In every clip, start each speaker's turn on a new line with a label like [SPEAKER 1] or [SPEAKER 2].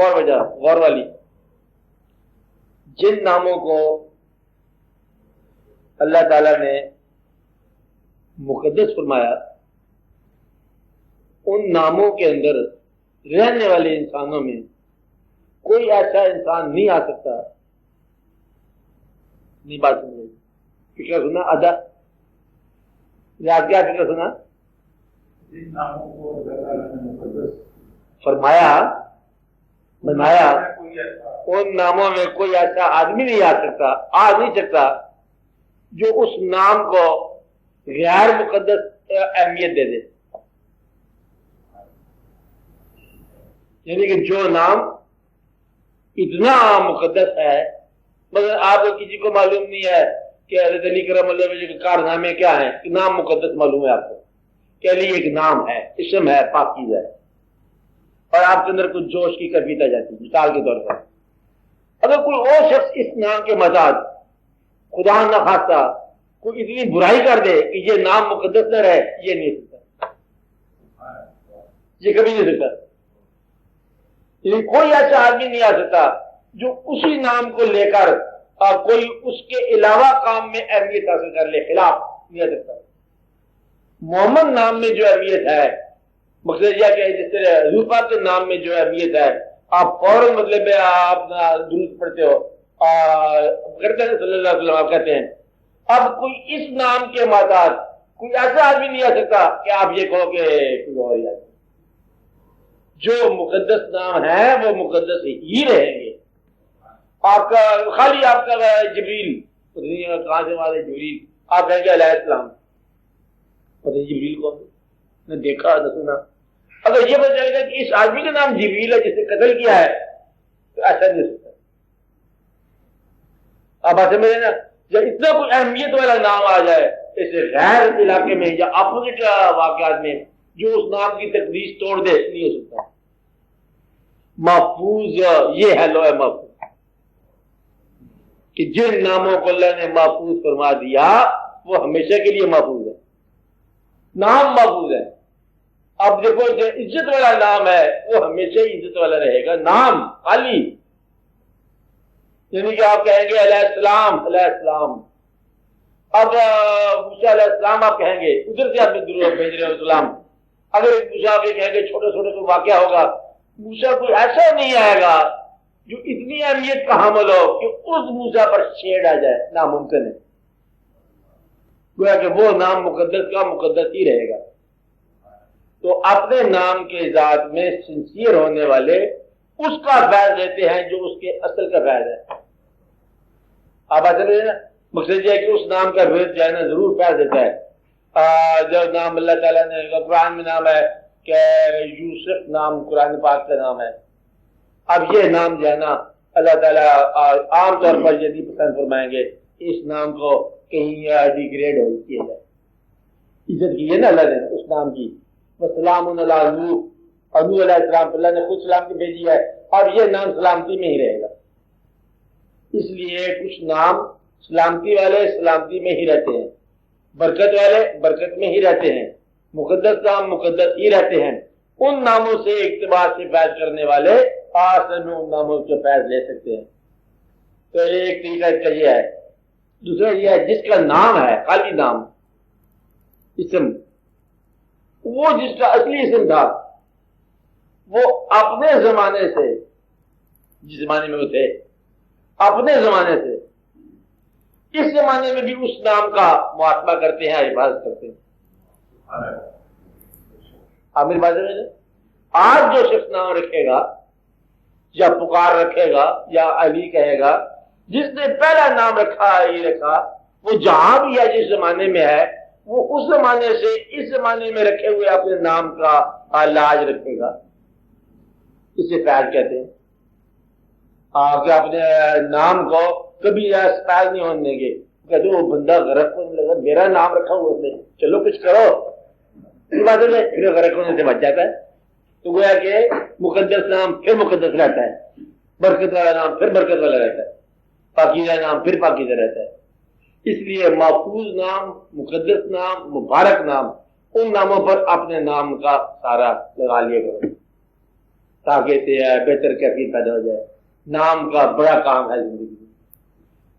[SPEAKER 1] اور وجہ غور والی، جن ناموں کو اللہ تعالیٰ نے مقدس فرمایا ان ناموں کے اندر رہنے والے انسانوں میں کوئی ایسا انسان نہیں آ سکتا، نہیں بات سن فکر سنا آدھا یاد کیا فکر سنا
[SPEAKER 2] جن ناموں کو اللہ تعالیٰ نے مقدس
[SPEAKER 1] فرمایا بنایا ان ناموں میں کوئی ایسا آدمی نہیں آ سکتا، آ نہیں سکتا جو اس نام کو غیر مقدس اہمیت دے دے، یعنی کہ جو نام اتنا مقدس ہے مگر آپ کو کسی کو معلوم نہیں ہے کہ حضرت علی کرم اللہ وجہ کے کارنامے کیا ہیں، نام مقدس معلوم ہے آپ کو کہ علی ایک نام ہے، اسم ہے، پاکیزہ ہے، اور آپ کے اندر کچھ جوش کی کیفیت آ جاتی ہے۔ مثال کے طور پر اگر کوئی اور شخص اس نام کے مزاج خدا نہ خاصہ کوئی اتنی برائی کر دے کہ یہ نام مقدس نہ رہے، یہ نہیں سکتا، یہ کبھی نہیں سکتا، یعنی کوئی ایسا آدمی نہیں آ سکتا جو اسی نام کو لے کر کوئی اس کے علاوہ کام میں اہمیت حاصل کر لے، خلاف نہیں آ سکتا۔ محمد نام میں جو اہمیت ہے، مقصد یہ کہ جس طرح حضور پاک کے نام میں جو اہمیت ہے، آپ فوراً مطلب آپ درود پڑھتے ہو کرتے ہیں صلی اللہ علیہ وسلم، آپ کہتے ہیں اب کوئی اس نام کے ماتحت کوئی ایسا آدمی نہیں آ سکتا کہ آپ یہ کہو کہ کوئی اور ہی آدمی، جو مقدس نام ہے وہ مقدس ہی رہیں گے۔ آپ کا خالی آپ کا جبریل کہاں سے ہمارے جبریل، آپ کہیں گے علیہ السلام، پتہ جبریل کو نہ دیکھا نہ سنا، اگر یہ پتہ چلے گا کہ اس آدمی کا نام جبریل ہے جس نے قتل کیا ہے تو ایسا نہیں ہو سکتا۔ آپ بات سمجھ رہے نا، جب اتنا کوئی اہمیت والا نام آ جائے اس غیر علاقے میں یا اپوزٹ واقعات میں جو اس نام کی تقدیس توڑ دے، نہیں ہو سکتا۔ محفوظ یہ ہے لوح محفوظ کہ جن ناموں کو اللہ نے محفوظ فرما دیا وہ ہمیشہ کے لیے محفوظ ہے، نام محفوظ ہے۔ اب دیکھو جو عزت والا نام ہے وہ ہمیشہ ہی عزت والا رہے گا، نام خالی، یعنی کہ آپ کہیں گے علیہ السلام علیہ السلام، اب موسیٰ علیہ السلام آپ کہیں گے، ادھر سے آپ نے درود بھیج رہے ہو السلام، اگر موسیٰ آپ یہ کہیں گے چھوٹے چھوٹے کوئی واقعہ ہوگا، موسیٰ کوئی ایسا نہیں آئے گا جو اتنی اہمیت کا حامل ہو کہ اس موسیٰ پر شیڈ آ جائے، ناممکن ہے، گویا کہ وہ نام مقدس کا مقدس ہی رہے گا۔ تو اپنے نام کے ذات میں سنسیئر ہونے والے اس کا فیض دیتے ہیں جو اس کے اصل کا فیض ہے۔ آپ بات سمجھے نا، مقصد یہ ہے کہ اس نام کا فیض جو ہے نا ضرور فیض دیتا ہے۔ جو نام اللہ تعالیٰ نے قرآن میں نام ہے کہ یوسف نام قرآن پاک کا نام ہے، اب یہ نام جو ہے نا اللہ تعالیٰ عام طور پر یہ نہیں پسند فرمائیں گے اس نام کو کہیں ڈیگریڈ ہو کیا جائے، عزت کی ہے نا اللہ نے اس نام کی، وسلام علی نوح، اور نوح علیہ السلام اللہ نے خود سلامتی بھیجی ہے، اور یہ نام سلامتی میں ہی رہے گا، اس لیے کچھ نام سلامتی والے سلامتی میں ہی رہتے ہیں، برکت والے برکت میں ہی رہتے ہیں، مقدس نام مقدس ہی رہتے ہیں۔ ان ناموں سے اقتباس سے فیض کرنے والے آسن میں ان ناموں کے فیض لے سکتے ہیں۔ تو ایک طریقہ اس کا یہ ہے، دوسرا یہ ہے جس کا نام ہے خالی نام اسم، وہ جس کا اصلی اسم تھا وہ اپنے زمانے سے، جس زمانے میں وہ تھے اپنے زمانے سے اس زمانے میں بھی اس نام کا محاسبہ کرتے ہیں، حفاظت کرتے ہیں۔ آپ میری بات سمجھ، آج جو شخص نام رکھے گا یا پکار رکھے گا یا علی کہے گا، جس نے پہلا نام رکھا ہی رکھا، وہ جہاں بھی ہے جس زمانے میں ہے وہ اس زمانے سے اس زمانے میں رکھے ہوئے اپنے نام کا لاج رکھے گا، اسے فیض کہتے ہیں۔ کہ اپنے نام کو کبھی فیض نہیں ہونے دیں گے، کہتے وہ بندہ غرق ہونے لگا، میرا نام رکھا ہوا ہے، چلو کچھ کرو، پھر غرق ہونے سے بچ جاتا ہے۔ تو گویا کہ مقدس نام پھر مقدس رہتا ہے، برکت والا نام پھر برکت والا رہتا ہے، پاکیزہ نام پھر پاکیزہ رہتا ہے۔ اس لیے محفوظ نام، مقدس نام، مبارک نام، ان ناموں پر اپنے نام کا سارا لگا لیا کرو۔ طاقت ہے، بہتر کیفیت پیدا ہو جائے۔ نام کا بڑا کام ہے زندگی میں۔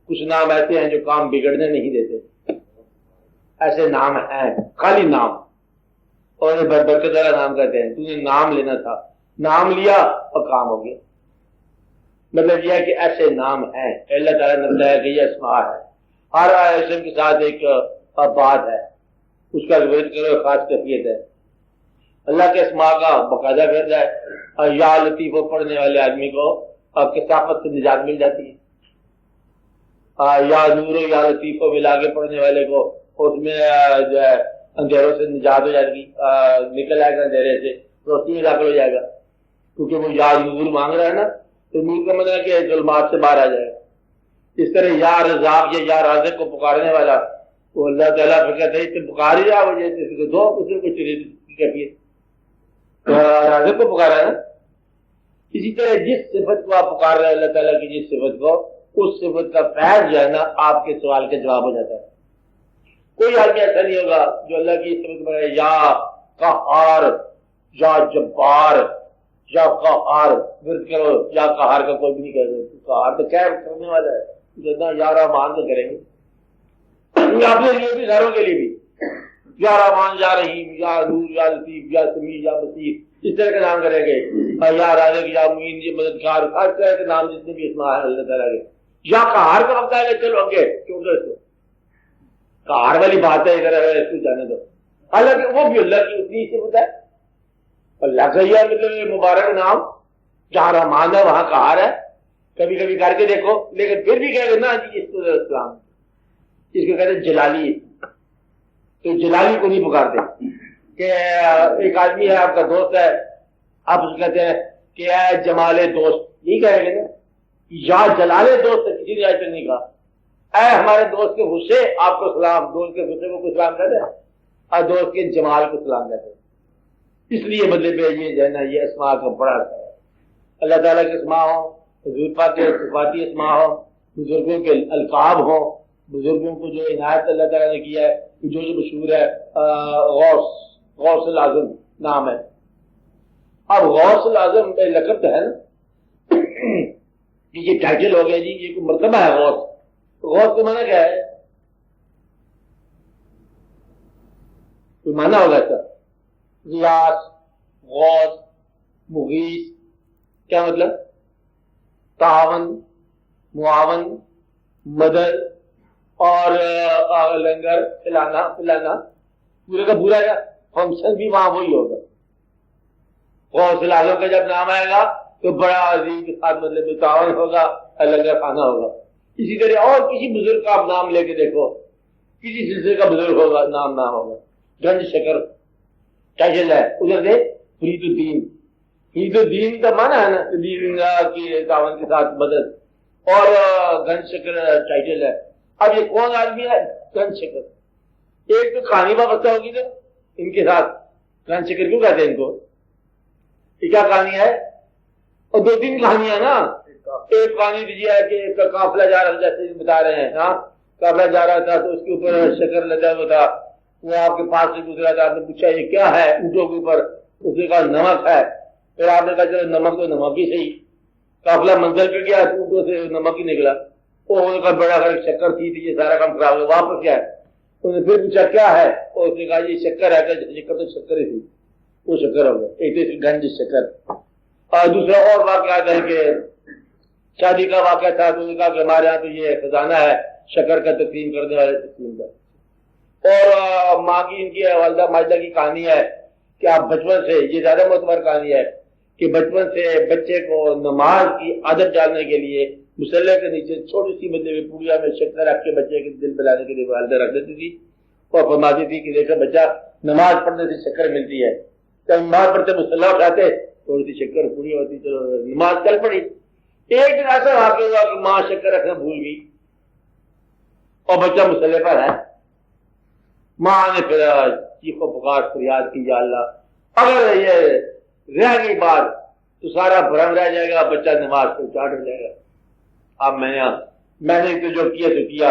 [SPEAKER 1] کچھ نام ایسے ہیں جو کام بگڑنے نہیں دیتے، ایسے نام ہیں، خالی نام، اور برکت والا نام کہتے ہیں۔ تو نے نام لینا تھا، نام لیا اور کام ہو گیا۔ مطلب یہ ہے کہ ایسے نام ہیں، اللہ تعالیٰ نے بتایا کہ یہ اسماء ہے، ہر اسم کے ساتھ ایک بات ہے، اس کا ورد کرو، خاص کیفیت ہے۔ اللہ کے اسماء کا باقاعدہ ورد ہے، اور یا لطیف پڑھنے والے آدمی کو کثافت سے نجات مل جاتی ہے۔ یا نور یا لطیف ملا کے پڑھنے والے کو اس میں جو ہے اندھیروں سے نجات ہو جائے گی، نکل آئے گا اندھیرے سے، روشنی میں داخل ہو جائے گا، کیونکہ وہ یا نور مانگ رہا ہے نا، تو نور کا مطلب ہے کہ ظلمات سے باہر آ جائے گا۔ اس طرح یا رزاق یا رازق کو پکارنے والا، وہ اللہ تعالیٰ پھر کہتے ہیں تو پکار ہی رہا وجہ سے دو اسے کو کیفیت رازق کو پکارا ہے نا۔ اسی طرح جس صفت کو آپ پکار رہے ہیں اللہ تعالیٰ کی جس صفت کو، اس صفت کا فیض جو ہے نا آپ کے سوال کا جواب ہو جاتا ہے۔ کوئی آدمی ایسا نہیں ہوگا جو اللہ کی صفت میں یا قہار یا جبار یا قہار ورد کرو، یا قہار کا کوئی بھی نہیں کہہ رہے، قہار تو کیا کرنے والا ہے، جتنا یا رحمان تو کریں گے اپنے لیے بھی، گھروں کے لیے بھی، یا رحمان یا رحیم یا نور یا لطیف یا سمیع یا بصیر، اس طرح کے نام کریں گے، یا رازق یا معین یا مددگار، ہر طرح کے نام جتنے بھی اسماء ہیں اللہ تعالیٰ کے۔ یا قہار کا وقت آئے گا، چلو اگے کیوں اس کو قہار والی بات ہے، ادھر اس کو جانے دو، حالانکہ وہ بھی اللہ کی اتنی صفت ہے۔ اللہ کا یہ مطلب مبارک نام، جہاں رحمان ہے وہاں قہار ہے، کبھی کبھی کر کے دیکھو، لیکن پھر بھی کہہ گے نا جی اس کو اسلام، اس کو کہتے ہیں جلالی، تو جلالی کو نہیں پکارتے کہ ایک آدمی ہے آپ کا دوست ہے، آپ اس کو کہتے ہیں کہ اے جمال دوست، نہیں کہیں گے نا، یا جلال دوست کسی نے آج تک نہیں کہا، اے ہمارے دوست کے غصے آپ کو سلام، دوست کے غصے کو سلام کہتے ہیں، اور دوست کے جمال کو سلام کہتے ہیں۔ اس لیے مطلب یہ جو ہے نا یہ اسماء کا بڑا ہے، اللہ تعالیٰ کے اسماء ہوں، حضور پاک کے صفاتی اسماء ہوں، بزرگوں کے القاب ہوں، بزرگوں کو جو عنایت اللہ تعالیٰ نے کیا ہے، جو مشہور ہے غوث العظم نام ہے۔ اب غوث العظم لقب تو ہے نا، یہ ٹائٹل ہو گیا جی، یہ کوئی مرتبہ ہے غوث، غوث کا معنی کیا ہے؟ کوئی معنی ہوگا اس کا، غیاث، غوث، مغیث، کیا مطلب؟ تعاون، معاون، مدد اور لنگر پلانا پورے کا پورا ہے، فنکشن بھی وہاں وہی ہوگا۔ غوث العظم کا جب نام آئے گا تو بڑا عظیم کے ساتھ مطلب تعاون ہوگا، لنگر کھانا ہوگا۔ اسی طرح اور کسی بزرگ کا آپ نام لے کے دیکھو، کسی سلسلے کا بزرگ ہوگا، نام ہوگا، گنج شکر ٹائٹل ہے، ادھر دے فرید الدین، فرید الدین کا معنی ہے نا دین کی تعاون کے ساتھ مدد، اور گنج شکر ٹائٹل ہے۔ اب یہ کون آدمی ہے؟ گنج شکر، ایک تو کہانی وابستہ ہوگی نا ان کے ساتھ، گنج شکر کیوں کہتے ہیں ان کو؟ یہ کیا کہانی ہے؟ اور دو تین کہانیاں نا، ایک کہانی دیجیے ہے کہ ایک قافلہ جا رہا، جیسے بتا رہے ہیں، ہاں قافلہ جا رہا تھا تو اس کے اوپر شکر لگا ہوا تھا، وہ آپ کے پاس سے گزرا تھا، آپ نے پوچھا یہ کیا ہے اونٹوں کے اوپر، اس نے کہا نمک ہے، پھر آپ نے کہا چلو نمک تو نمک ہی صحیح، قافلہ منزل پہ گیا، اونٹوں سے نمک ہی نکلا، وہ کا بڑا شکر تھی، یہ سارا کام خراب ہو گیا، واپس کیا ہے، انہوں نے پھر پوچھا کیا ہے، اور اس نے کہا یہ شکر ہے، کہ شکر تو شکر ہی تھی، وہ شکر ہو گیا، ایک تو گنج شکر۔ اور دوسرا اور واقعات ہے کہ شادی کا واقعہ تھا، تو انہوں نے کہا کہ ہمارے یہاں تو یہ خزانہ ہے شکر کا تقسیم کرنے والے تقسیم کا۔ اور ماں کی ان کی والدہ ماجدہ کی کہانی ہے کہ آپ بچپن سے، یہ زیادہ معتبر کہانی ہے کہ بچپن سے بچے کو نماز کی عادت ڈالنے کے لیے مسلح کے نیچے چھوٹی سی مطلب پوڑیا میں شکر رکھ کے بچے کے دل پلانے کے لیے والدہ رکھ دیتی تھی، اور فرماتی تھی کہ دیکھا بچہ نماز پڑھنے سے شکر ملتی ہے، جب نماز پڑھتے مسلح اٹھاتے تھوڑی سی شکر پوری ہوتی، چلو نماز چل پڑی۔ ایک دن ایسا واقع ہوا کہ ماں شکر رکھنا بھول گئی اور بچہ مسلح پر ہے، ماں نے پھر چیخ و پکار فریاد کی، یا اللہ اگر یہ رہ گئی بات تو سارا بھرم رہ جائے گا، بچہ نماز کو چاٹ ہو جائے گا، اب میں نے تو جو کیا تو کیا،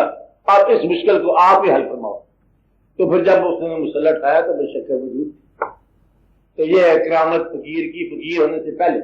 [SPEAKER 1] اب اس مشکل کو آپ ہی حل فرماؤ۔ تو پھر جب اس نے مسلح اٹھایا تو بے شکر وجود، تو یہ ہے کرامت فقیر کی، فقیر ہونے سے پہلے